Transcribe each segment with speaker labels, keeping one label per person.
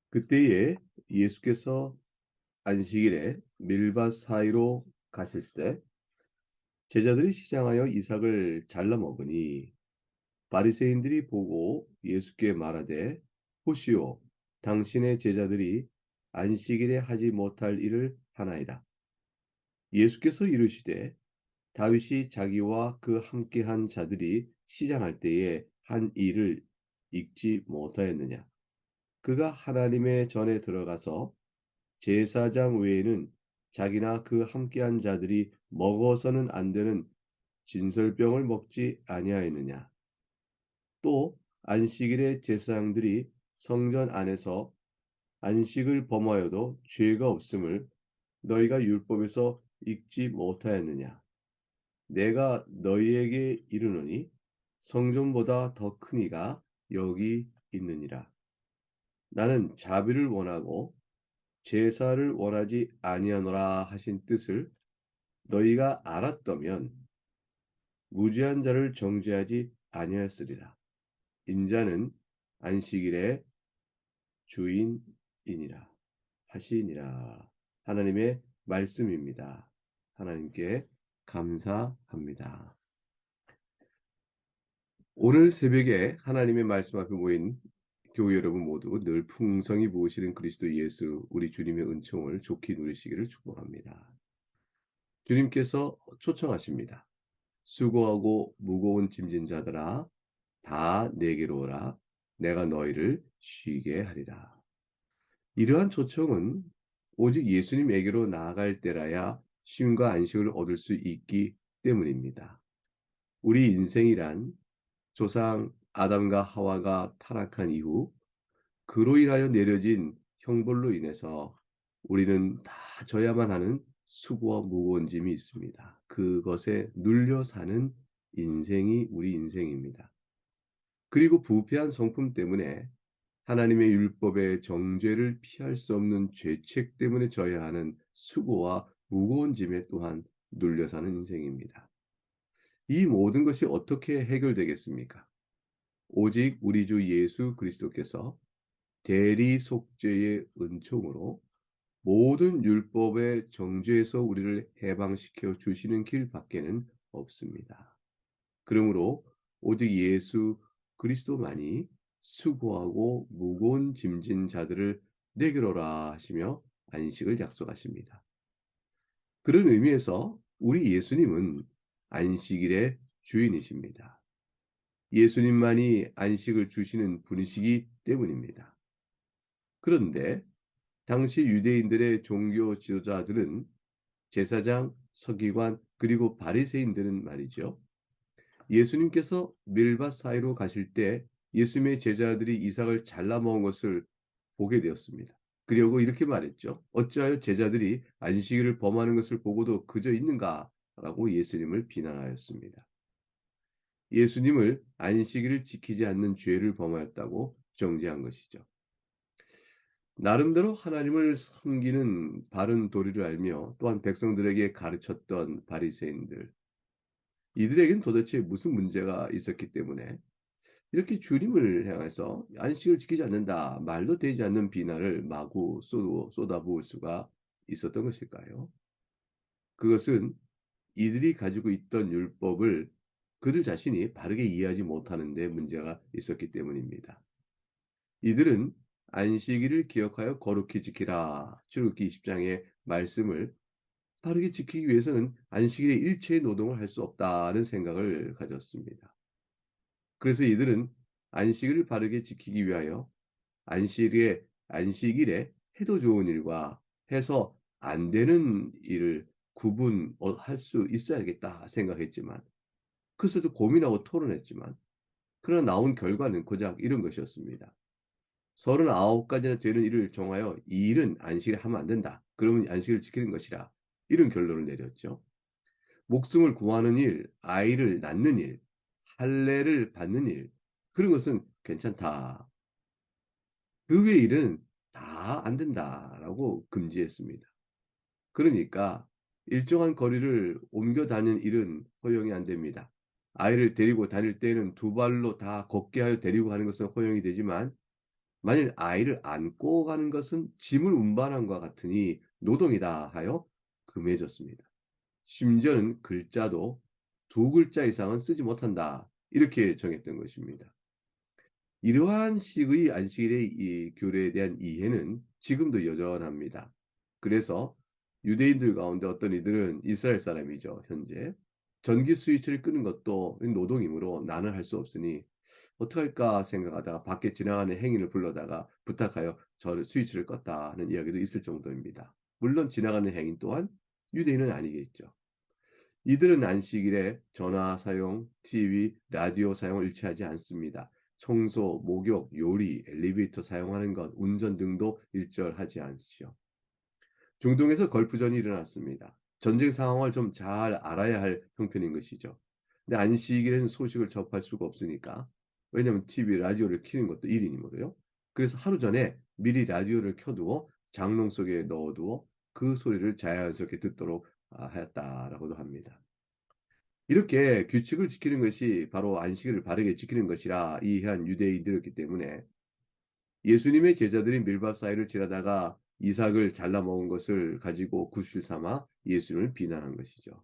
Speaker 1: 그때에 예수께서 안식일에 밀밭 사이로 가실 때 제자들이 시장하여 이삭을 잘라 먹으니 바리새인들이 보고 예수께 말하되 보시오 당신의 제자들이 안식일에 하지 못할 일을 하나이다. 예수께서 이르시되 다윗이 자기와 그 함께한 자들이 시장할 때에 한 일을 읽지 못하였느냐. 그가 하나님의 전에 들어가서 제사장 외에는 자기나 그 함께한 자들이 먹어서는 안 되는 진설병을 먹지 아니하였느냐. 또 안식일에 제사장들이 성전 안에서 안식을 범하여도 죄가 없음을 너희가 율법에서 읽지 못하였느냐. 내가 너희에게 이르노니 성전보다 더 큰 이가 여기 있느니라. 나는 자비를 원하고 제사를 원하지 아니하노라 하신 뜻을 너희가 알았더면 무죄한 자를 정죄하지 아니하였으리라. 인자는 안식일의 주인이니라 하시니라. 하나님의 말씀입니다. 하나님께 감사합니다. 오늘 새벽에 하나님의 말씀 앞에 모인 교회 여러분 모두 늘 풍성히 부으시는 그리스도 예수 우리 주님의 은총을 좋게 누리시기를 축복합니다. 주님께서 초청하십니다. 수고하고 무거운 짐진 자들아 다 내게로 오라. 내가 너희를 쉬게 하리라. 이러한 초청은 오직 예수님에게로 나아갈 때라야 쉼과 안식을 얻을 수 있기 때문입니다. 우리 인생이란 조상 아담과 하와가 타락한 이후 그로 인하여 내려진 형벌로 인해서 우리는 다 져야만 하는 수고와 무거운 짐이 있습니다. 그것에 눌려 사는 인생이 우리 인생입니다. 그리고 부패한 성품 때문에 하나님의 율법의 정죄를 피할 수 없는 죄책 때문에 져야 하는 수고와 무거운 짐에 또한 눌려 사는 인생입니다. 이 모든 것이 어떻게 해결되겠습니까? 오직 우리 주 예수 그리스도께서 대리 속죄의 은총으로 모든 율법의 정죄에서 우리를 해방시켜 주시는 길밖에는 없습니다. 그러므로 오직 예수 그리스도만이 수고하고 무거운 짐진 자들을 내게로 오라 하시며 안식을 약속하십니다. 그런 의미에서 우리 예수님은 안식일의 주인이십니다. 예수님만이 안식을 주시는 분이시기 때문입니다. 그런데 당시 유대인들의 종교 지도자들은 제사장, 서기관, 그리고 바리새인들은 말이죠. 예수님께서 밀밭 사이로 가실 때 예수님의 제자들이 이삭을 잘라 먹은 것을 보게 되었습니다. 그리고 이렇게 말했죠. 어찌하여 제자들이 안식일을 범하는 것을 보고도 그저 있는가? 라고 예수님을 비난하였습니다. 예수님을 안식일을 지키지 않는 죄를 범하였다고 정죄한 것이죠. 나름대로 하나님을 섬기는 바른 도리를 알며 또한 백성들에게 가르쳤던 바리새인들, 이들에겐 도대체 무슨 문제가 있었기 때문에 이렇게 주님을 향해서 안식을 지키지 않는다, 말도 되지 않는 비난을 마구 쏟아부을 수가 있었던 것일까요? 그것은 이들이 가지고 있던 율법을 그들 자신이 바르게 이해하지 못하는 데 문제가 있었기 때문입니다. 이들은 안식일을 기억하여 거룩히 지키라. 출애굽기 20장의 말씀을 바르게 지키기 위해서는 안식일에 일체의 노동을 할 수 없다는 생각을 가졌습니다. 그래서 이들은 안식일을 바르게 지키기 위하여 안식일에 해도 좋은 일과 해서 안 되는 일을 구분할 수 있어야겠다 생각했지만 그것도 고민하고 토론했지만 그러나 나온 결과는 고작 이런 것이었습니다. 39가지나 되는 일을 정하여 이 일은 안식일에 하면 안 된다. 그러면 안식일을 지키는 것이라. 이런 결론을 내렸죠. 목숨을 구하는 일, 아이를 낳는 일, 할례를 받는 일, 그런 것은 괜찮다. 그 외의 일은 다 안 된다라고 금지했습니다. 그러니까 일정한 거리를 옮겨 다니는 일은 허용이 안 됩니다. 아이를 데리고 다닐 때에는 두 발로 다 걷게 하여 데리고 가는 것은 허용이 되지만 만일 아이를 안고 가는 것은 짐을 운반함과 같으니 노동이다 하여 금해졌습니다. 심지어는 글자도 두 글자 이상은 쓰지 못한다. 이렇게 정했던 것입니다. 이러한 식의 안식일의 이 규례에 대한 이해는 지금도 여전합니다. 그래서 유대인들 가운데 어떤 이들은 이스라엘 사람이죠, 현재. 전기 스위치를 끄는 것도 노동이므로 나는 할 수 없으니 어떡할까 생각하다가 밖에 지나가는 행인을 불러다가 부탁하여 저 스위치를 껐다 하는 이야기도 있을 정도입니다. 물론 지나가는 행인 또한 유대인은 아니겠죠. 이들은 안식일에 전화 사용, TV, 라디오 사용을 일치하지 않습니다. 청소, 목욕, 요리, 엘리베이터 사용하는 것, 운전 등도 일절하지 않죠. 중동에서 걸프전이 일어났습니다. 전쟁 상황을 좀 잘 알아야 할 형편인 것이죠. 근데 안식일에는 소식을 접할 수가 없으니까. 왜냐하면 TV, 라디오를 켜는 것도 일이니뭐요. 그래서 하루 전에 미리 라디오를 켜두어 장롱 속에 넣어두어 그 소리를 자연스럽게 듣도록 하였다라고도 합니다. 이렇게 규칙을 지키는 것이 바로 안식일을 바르게 지키는 것이라 이해한 유대인들이었기 때문에 예수님의 제자들이 밀밭 사이를 지나다가 이삭을 잘라 먹은 것을 가지고 구실 삼아 예수님을 비난한 것이죠.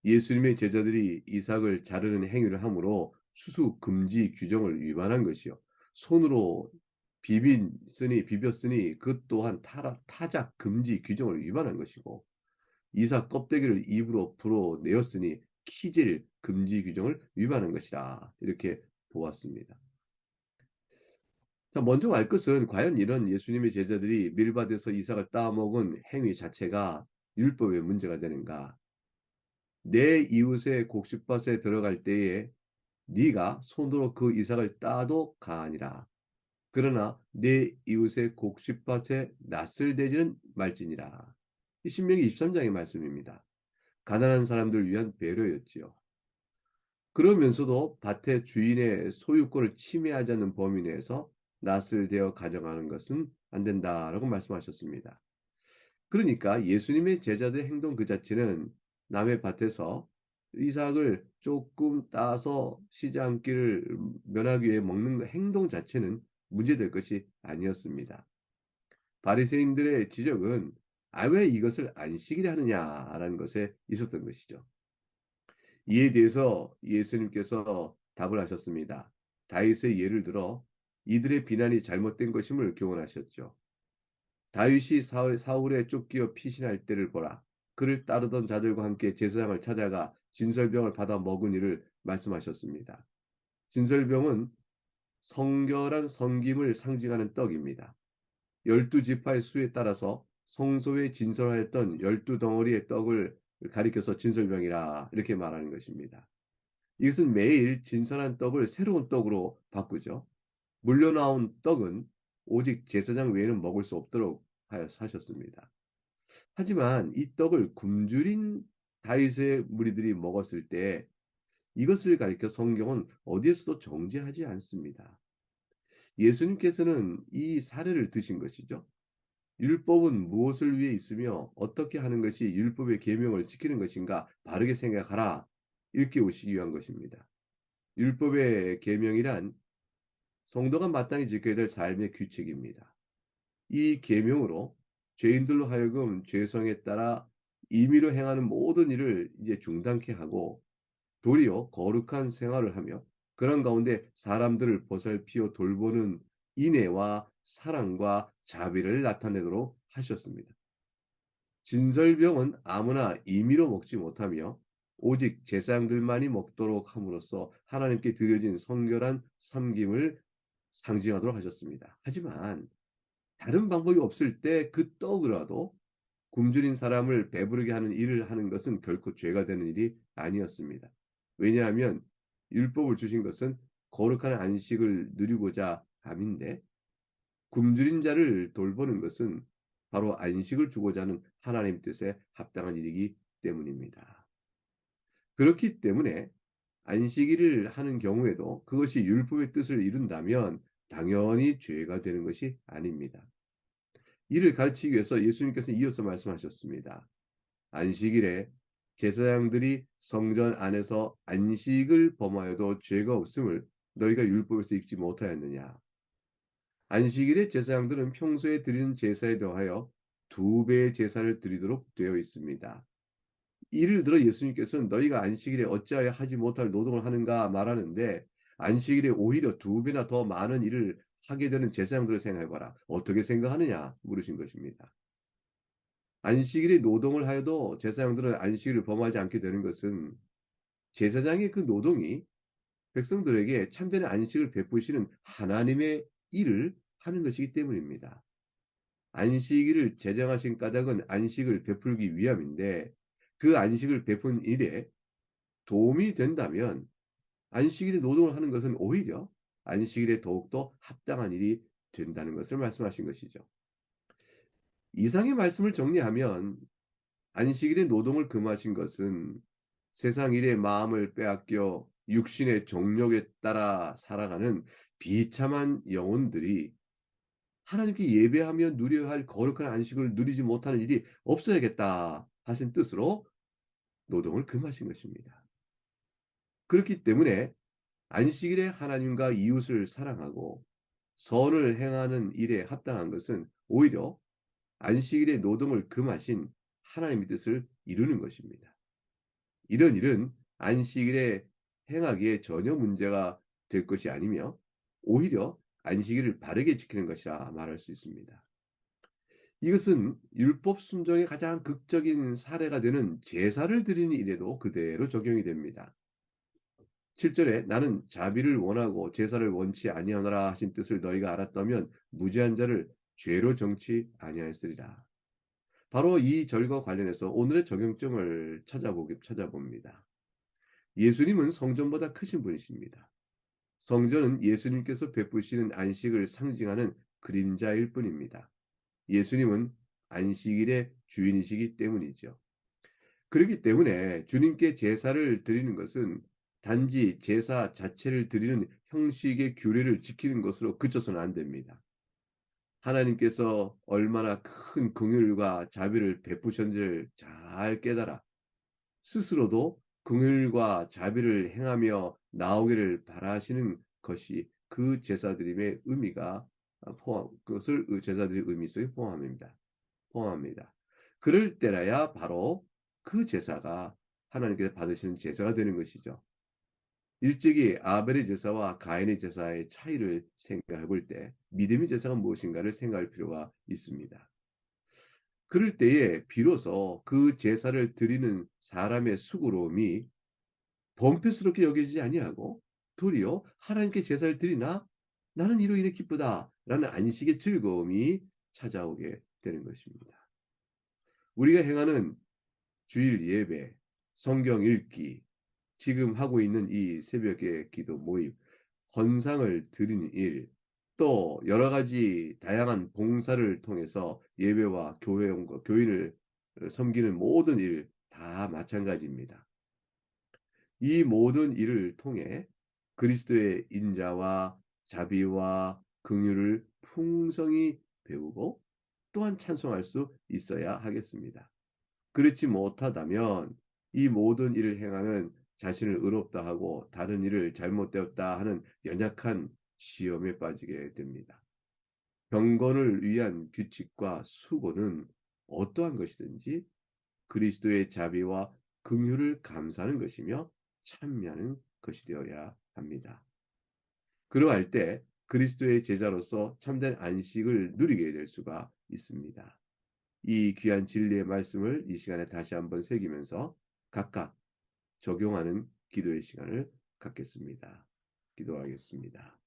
Speaker 1: 예수님의 제자들이 이삭을 자르는 행위를 함으로 수수 금지 규정을 위반한 것이요. 손으로 비볐으니 그 또한 타작 금지 규정을 위반한 것이고 이삭 껍데기를 입으로 불어내었으니 키질 금지 규정을 위반한 것이다. 이렇게 보았습니다. 자, 먼저 알 것은 과연 이런 예수님의 제자들이 밀밭에서 이삭을 따먹은 행위 자체가 율법에 문제가 되는가? 내 이웃의 곡식밭에 들어갈 때에 네가 손으로 그 이삭을 따도 가하니라. 그러나 내 이웃의 곡식밭에 낯을 대지는 말지니라. 이 신명기 23장의 말씀입니다. 가난한 사람들을 위한 배려였지요. 그러면서도 밭의 주인의 소유권을 침해하지 않는 범위 내에서 낫을 대어 가져가는 것은 안 된다라고 말씀하셨습니다. 그러니까 예수님의 제자들의 행동 그 자체는 남의 밭에서 이삭을 조금 따서 시장길을 면하기 위해 먹는 행동 자체는 문제될 것이 아니었습니다. 바리새인들의 지적은 왜 이것을 안식일에 하느냐라는 것에 있었던 것이죠. 이에 대해서 예수님께서 답을 하셨습니다. 다윗의 예를 들어 이들의 비난이 잘못된 것임을 교훈하셨죠. 다윗이 사울에 쫓기어 피신할 때를 보라. 그를 따르던 자들과 함께 제사장을 찾아가 진설병을 받아 먹은 일을 말씀하셨습니다. 진설병은 성결한 섬김을 상징하는 떡입니다. 12지파의 수에 따라서 성소에 진설하였던 12덩어리의 떡을 가리켜서 진설병이라 이렇게 말하는 것입니다. 이것은 매일 진선한 떡을 새로운 떡으로 바꾸죠. 물려나온 떡은 오직 제사장 외에는 먹을 수 없도록 하셨습니다. 하지만 이 떡을 굶주린 다윗의 무리들이 먹었을 때 이것을 가리켜 성경은 어디에서도 정죄하지 않습니다. 예수님께서는 이 사례를 드신 것이죠. 율법은 무엇을 위해 있으며 어떻게 하는 것이 율법의 계명을 지키는 것인가 바르게 생각하라. 일깨우시기 위한 것입니다. 율법의 계명이란 성도가 마땅히 지켜야 될 삶의 규칙입니다. 이 계명으로 죄인들로 하여금 죄성에 따라 임의로 행하는 모든 일을 이제 중단케 하고 도리어 거룩한 생활을 하며 그런 가운데 사람들을 보살피어 돌보는 인애와 사랑과 자비를 나타내도록 하셨습니다. 진설병은 아무나 임의로 먹지 못하며 오직 제사장들만이 먹도록 함으로써 하나님께 드려진 성결한 섬김을 상징하도록 하셨습니다. 하지만 다른 방법이 없을 때 그 떡이라도 굶주린 사람을 배부르게 하는 일을 하는 것은 결코 죄가 되는 일이 아니었습니다. 왜냐하면 율법을 주신 것은 거룩한 안식을 누리고자 함인데 굶주린 자를 돌보는 것은 바로 안식을 주고자 하는 하나님 뜻에 합당한 일이기 때문입니다. 그렇기 때문에 안식일을 하는 경우에도 그것이 율법의 뜻을 이룬다면 당연히 죄가 되는 것이 아닙니다. 이를 가르치기 위해서 예수님께서 이어서 말씀하셨습니다. 안식일에 제사장들이 성전 안에서 안식을 범하여도 죄가 없음을 너희가 율법에서 읽지 못하였느냐. 안식일의 제사장들은 평소에 드리는 제사에 더하여 두 배의 제사를 드리도록 되어 있습니다. 이를 들어 예수님께서는 너희가 안식일에 어찌하여 하지 못할 노동을 하는가 말하는데, 안식일에 오히려 두 배나 더 많은 일을 하게 되는 제사장들을 생각해봐라. 어떻게 생각하느냐 물으신 것입니다. 안식일에 노동을 하여도 제사장들은 안식일을 범하지 않게 되는 것은 제사장의 그 노동이 백성들에게 참된 안식을 베푸시는 하나님의 일을 하는 것이기 때문입니다. 안식일을 제정하신 까닭은 안식을 베풀기 위함인데, 그 안식을 베푼 일에 도움이 된다면 안식일에 노동을 하는 것은 오히려 안식일에 더욱더 합당한 일이 된다는 것을 말씀하신 것이죠. 이상의 말씀을 정리하면 안식일에 노동을 금하신 것은 세상 일에 마음을 빼앗겨 육신의 정욕에 따라 살아가는 비참한 영혼들이 하나님께 예배하며 누려야 할 거룩한 안식을 누리지 못하는 일이 없어야겠다 하신 뜻으로 노동을 금하신 것입니다. 그렇기 때문에 안식일에 하나님과 이웃을 사랑하고 선을 행하는 일에 합당한 것은 오히려 안식일에 노동을 금하신 하나님의 뜻을 이루는 것입니다. 이런 일은 안식일에 행하기에 전혀 문제가 될 것이 아니며 오히려 안식일을 바르게 지키는 것이라 말할 수 있습니다. 이것은 율법 순종의 가장 극적인 사례가 되는 제사를 드리는 일에도 그대로 적용이 됩니다. 7절에 나는 자비를 원하고 제사를 원치 아니하노라 하신 뜻을 너희가 알았다면 무죄한 자를 죄로 정치 아니하였으리라. 바로 이 절과 관련해서 오늘의 적용점을 찾아봅니다. 예수님은 성전보다 크신 분이십니다. 성전은 예수님께서 베푸시는 안식을 상징하는 그림자일 뿐입니다. 예수님은 안식일의 주인이시기 때문이죠. 그렇기 때문에 주님께 제사를 드리는 것은 단지 제사 자체를 드리는 형식의 규례를 지키는 것으로 그쳐서는 안 됩니다. 하나님께서 얼마나 큰 긍휼과 자비를 베푸셨는지를 잘 깨달아 스스로도 긍휼과 자비를 행하며 나오기를 바라시는 것이 그 제사드림의 의미가 그것을 제사드릴 의미 속에 포함합니다. 그럴 때라야 바로 그 제사가 하나님께서 받으시는 제사가 되는 것이죠. 일찍이 아벨의 제사와 가인의 제사의 차이를 생각해 볼 때 믿음의 제사가 무엇인가를 생각할 필요가 있습니다. 그럴 때에 비로소 그 제사를 드리는 사람의 수고로움이 범패스럽게 여겨지지 아니하고 도리어 하나님께 제사를 드리나 나는 이로 인해 기쁘다라는 안식의 즐거움이 찾아오게 되는 것입니다. 우리가 행하는 주일 예배, 성경 읽기, 지금 하고 있는 이 새벽의 기도 모임, 헌상을 드리는 일, 또 여러 가지 다양한 봉사를 통해서 예배와 교회원과 교인을 섬기는 모든 일 다 마찬가지입니다. 이 모든 일을 통해 그리스도의 인자와 자비와 긍휼을 풍성히 배우고 또한 찬송할 수 있어야 하겠습니다. 그렇지 못하다면 이 모든 일을 행하는 자신을 의롭다 하고 다른 일을 잘못되었다 하는 연약한 시험에 빠지게 됩니다. 경건을 위한 규칙과 수고는 어떠한 것이든지 그리스도의 자비와 긍휼을 감사하는 것이며 찬미하는 것이 되어야 합니다. 그러할 때 그리스도의 제자로서 참된 안식을 누리게 될 수가 있습니다. 이 귀한 진리의 말씀을 이 시간에 다시 한번 새기면서 각각 적용하는 기도의 시간을 갖겠습니다. 기도하겠습니다.